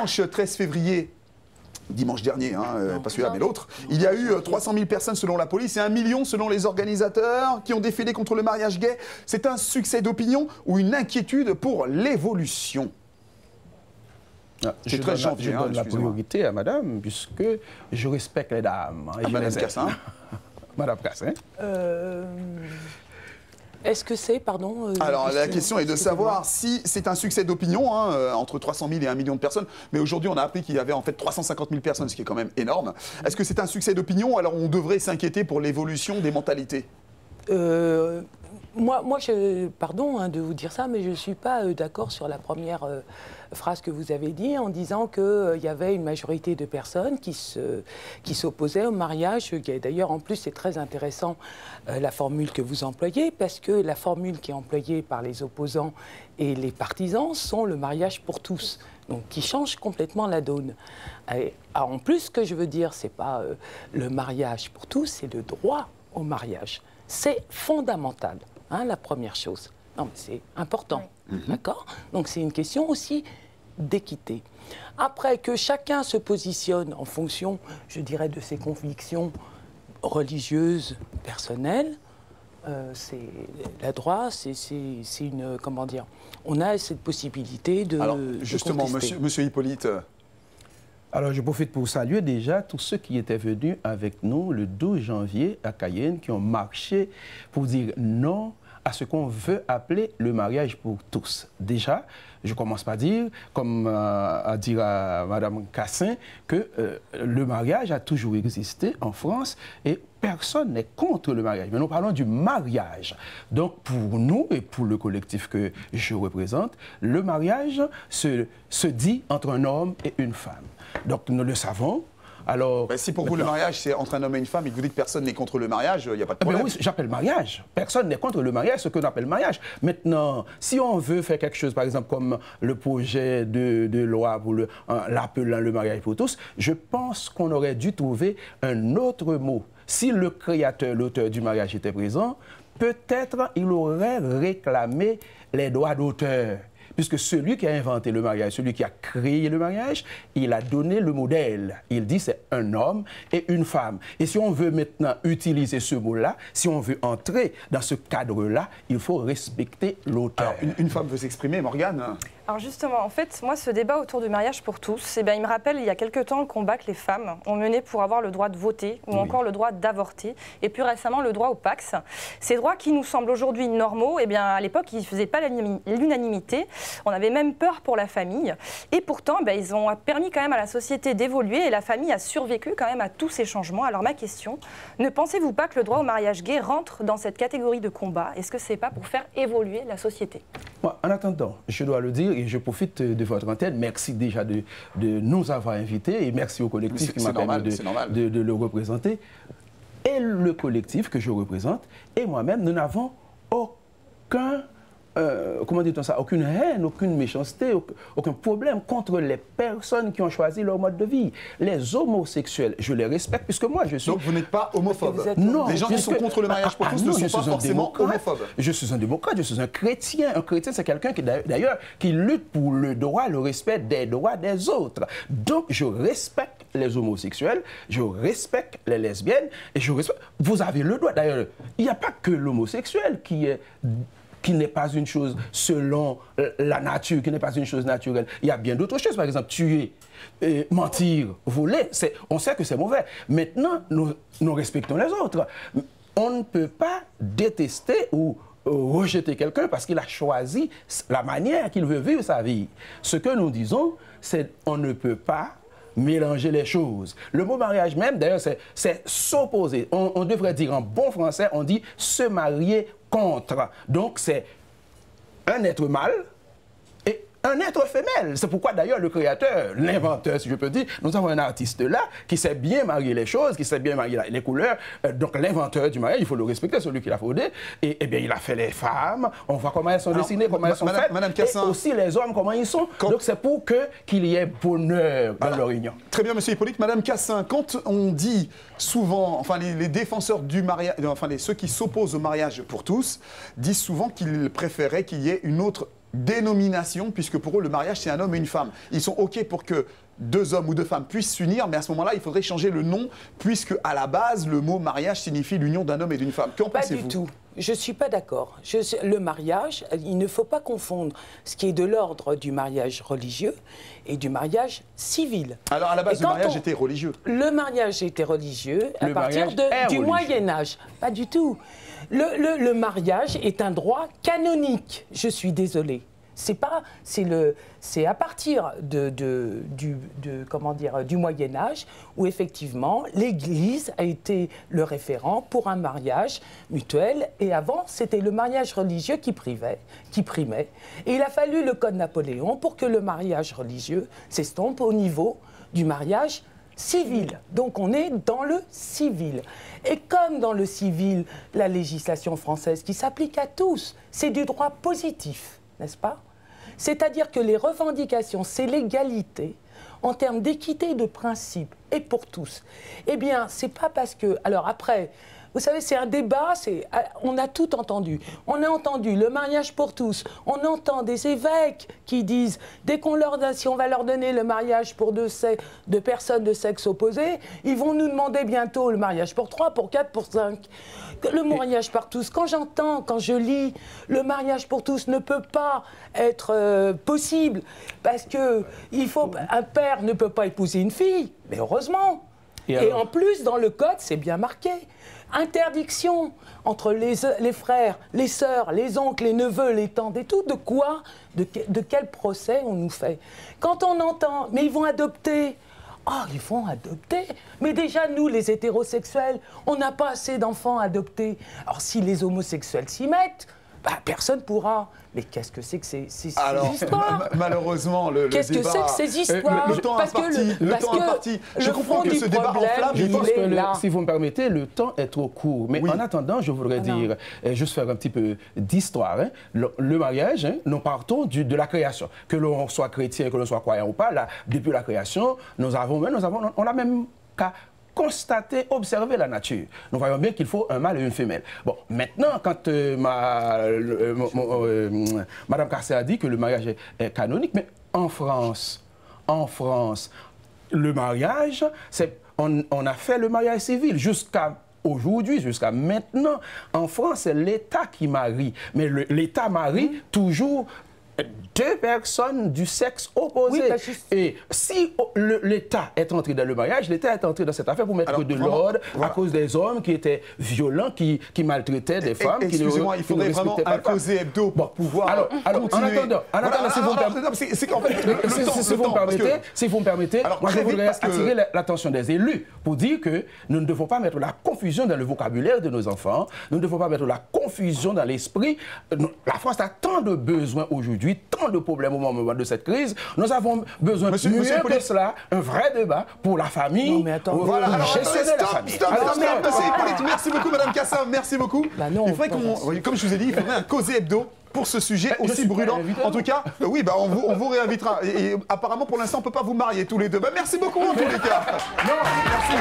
dimanche 13 février, dimanche dernier, hein, pas celui-là mais l'autre, il y a eu 300 000 personnes selon la police et 1 million selon les organisateurs qui ont défilé contre le mariage gay. C'est un succès d'opinion ou une inquiétude pour l'évolution? Je donne la priorité à madame, puisque je respecte les dames. Et madame Cassin. Madame Cassin. Est-ce que c'est, pardon Alors la question est de savoir si c'est un succès d'opinion, hein, entre 300 000 et 1 million de personnes, mais aujourd'hui on a appris qu'il y avait en fait 350 000 personnes, ce qui est quand même énorme. Est-ce que c'est un succès d'opinion, alors on devrait s'inquiéter pour l'évolution des mentalités? Moi, pardon de vous dire ça, mais je ne suis pas d'accord sur la première phrase que vous avez dit en disant qu'il y avait une majorité de personnes qui s'opposaient au mariage gay. D'ailleurs, en plus, c'est très intéressant la formule que vous employez, parce que la formule qui est employée par les opposants et les partisans sont le mariage pour tous, donc qui change complètement la donne. Et, en plus, ce que je veux dire, ce n'est pas le mariage pour tous, c'est le droit au mariage. C'est fondamental. Hein, la première chose. Non, mais c'est important, d'accord? Donc c'est une question aussi d'équité. Après, que chacun se positionne en fonction, je dirais, de ses convictions religieuses, personnelles, c'est la droit, c'est une, comment dire, on a cette possibilité de. Alors justement, monsieur Hippolyte. Alors, je profite pour saluer déjà tous ceux qui étaient venus avec nous le 12 janvier à Cayenne, qui ont marché pour dire non à ce qu'on veut appeler le mariage pour tous. Déjà, je commence par dire, comme à dire à Mme Cassin, que le mariage a toujours existé en France et personne n'est contre le mariage. Mais nous parlons du mariage. Donc, pour nous et pour le collectif que je représente, le mariage se dit entre un homme et une femme. Donc, nous le savons. Alors, si pour vous le mariage c'est entre un homme et une femme et que vous dites que personne n'est contre le mariage, il n'y a pas de problème. Oui, j'appelle mariage. Personne n'est contre le mariage, ce que l'on appelle mariage. Maintenant, si on veut faire quelque chose, par exemple, comme le projet de loi pour l'appelant le mariage pour tous, je pense qu'on aurait dû trouver un autre mot. Si le créateur, l'auteur du mariage était présent, peut-être il aurait réclamé les droits d'auteur. Puisque celui qui a inventé le mariage, celui qui a créé le mariage, il a donné le modèle. Il dit c'est un homme et une femme. Et si on veut maintenant utiliser ce mot-là, si on veut entrer dans ce cadre-là, il faut respecter l'auteur. Une femme veut s'exprimer, Morgane? Alors justement, en fait, moi, ce débat autour du mariage pour tous, il me rappelle il y a quelque temps le combat que les femmes ont mené pour avoir le droit de voter ou encore le droit d'avorter, et plus récemment le droit au Pacs. Ces droits qui nous semblent aujourd'hui normaux, à l'époque, ils ne faisaient pas l'unanimité. On avait même peur pour la famille. Et pourtant, ils ont permis quand même à la société d'évoluer et la famille a survécu quand même à tous ces changements. Alors ma question, ne pensez-vous pas que le droit au mariage gay rentre dans cette catégorie de combat? Est-ce que ce n'est pas pour faire évoluer la société? Moi, en attendant, je dois le dire, et je profite de votre antenne, merci déjà de nous avoir invités et merci au collectif qui m'a permis de le représenter. Et le collectif que je représente et moi-même, nous n'avons aucun... comment dit-on ça, aucune haine, aucune méchanceté, aucun problème contre les personnes qui ont choisi leur mode de vie. Les homosexuels, je les respecte puisque moi je suis... Donc vous n'êtes pas homophobe? Non. Les gens qui sont contre le mariage pour tous ne sont pas forcément homophobes? Je suis un démocrate, je suis un chrétien. Un chrétien, c'est quelqu'un qui, d'ailleurs, qui lutte pour le droit, le respect des droits des autres. Donc je respecte les homosexuels, je respecte les lesbiennes et je respecte... Vous avez le droit, d'ailleurs, il n'y a pas que l'homosexuel qui n'est pas une chose selon la nature, qui n'est pas une chose naturelle. Il y a bien d'autres choses, par exemple, tuer, mentir, voler, on sait que c'est mauvais. Maintenant, nous respectons les autres. On ne peut pas détester ou rejeter quelqu'un parce qu'il a choisi la manière qu'il veut vivre sa vie. Ce que nous disons, c'est qu'on ne peut pas mélanger les choses. Le mot mariage même, d'ailleurs, c'est s'opposer. On devrait dire en bon français, on dit se marier contre. Donc, c'est un être mâle et un être femelle. C'est pourquoi, d'ailleurs, le créateur, l'inventeur, si je peux dire, nous avons un artiste là qui sait bien marier les choses, qui sait bien marier les couleurs. Donc, l'inventeur du mariage, il faut le respecter, celui qui l'a fondé. Et bien, il a fait les femmes. On voit comment elles sont dessinées, comment elles sont faites. Madame Cassin. Et aussi les hommes, comment ils sont. Donc, c'est pour qu'il y ait bonheur dans leur union. Très bien, monsieur Hippolyte. Madame Cassin, quand on dit souvent, enfin, les défenseurs du mariage, enfin, ceux qui s'opposent au mariage pour tous, disent souvent qu'ils préféraient qu'il y ait une autre dénomination, puisque pour eux, le mariage, c'est un homme et une femme. Ils sont OK pour que 2 hommes ou 2 femmes puissent s'unir, mais à ce moment-là, il faudrait changer le nom, puisque à la base, le mot mariage signifie l'union d'un homme et d'une femme. Qu'en pensez-vous? Pas du tout. Je ne suis pas d'accord. Le mariage, il ne faut pas confondre ce qui est de l'ordre du mariage religieux et du mariage civil. Alors, à la base, le mariage était religieux. Le mariage était religieux à partir du Moyen-Âge. Pas du tout. Le mariage est un droit canonique. Je suis désolée. C'est à partir du Moyen-Âge où effectivement l'Église a été le référent pour un mariage mutuel, et avant c'était le mariage religieux qui primait. Et il a fallu le Code Napoléon pour que le mariage religieux s'estompe au niveau du mariage civil. Donc on est dans le civil. Et comme dans le civil, la législation française qui s'applique à tous, c'est du droit positif, n'est-ce pas? C'est-à-dire que les revendications, c'est l'égalité en termes d'équité et de principe, et pour tous. Eh bien, c'est pas parce que... Alors après, vous savez, c'est un débat, on a tout entendu. On a entendu le mariage pour tous. On entend des évêques qui disent, dès qu'on leur donne, si on va leur donner le mariage pour deux personnes de sexe opposé, ils vont nous demander bientôt le mariage pour 3, pour 4, pour 5. Le mariage pour tous, quand je lis, le mariage pour tous ne peut pas être possible, parce que un père ne peut pas épouser une fille, mais heureusement. Et en plus, dans le code, c'est bien marqué. Interdiction entre les frères, les sœurs, les oncles, les neveux, les tantes et tout. De quoi? De quel procès on nous fait? Quand on entend, mais ils vont adopter. Ah, ils vont adopter. Mais déjà, nous, les hétérosexuels, on n'a pas assez d'enfants adoptés. Alors, si les homosexuels s'y mettent, personne ne pourra. Mais qu'est-ce que c'est que ces histoires? Malheureusement, le débat... Qu'est-ce que c'est que ces histoires? Le temps est parti. Je comprends que ce débat enflamme. Je pense que, si vous me permettez, le temps est trop court. Mais en attendant, je voudrais dire, juste faire un petit peu d'histoire. Hein. Le mariage, nous partons de la création. Que l'on soit chrétien, que l'on soit croyant ou pas, là, depuis la création, on a même qu'à constater, observer la nature. Nous voyons bien qu'il faut un mâle et une femelle. Bon, maintenant, quand Madame Carcé a dit que le mariage est canonique, mais en France, le mariage, on a fait le mariage civil jusqu'à aujourd'hui, jusqu'à maintenant. En France, c'est l'État qui marie. Mais l'État marie toujours 2 personnes du sexe opposé. Oui, et si l'État est entré dans le mariage, l'État est entré dans cette affaire pour mettre de l'ordre à cause des hommes qui étaient violents, qui maltraitaient des femmes. Excusez-moi, il faudrait vraiment un causé hebdo pour pouvoir continuer. En attendant, si vous me permettez, moi je voudrais attirer l'attention des élus pour dire que nous ne devons pas mettre la confusion dans le vocabulaire de nos enfants, nous ne devons pas mettre la confusion dans l'esprit. La France a tant de besoins aujourd'hui, tant de problèmes au moment de cette crise. Nous avons besoin de mieux que cela, un vrai débat pour la famille. Non, mais attends, voilà, merci beaucoup, Madame Kassav, merci beaucoup. Il faudrait comme je vous ai dit, il faudrait un causé hebdo pour ce sujet aussi brûlant. En tout cas, oui, on vous réinvitera. Et apparemment, pour l'instant, on ne peut pas vous marier tous les deux. Merci beaucoup, en tous les cas. Non, merci.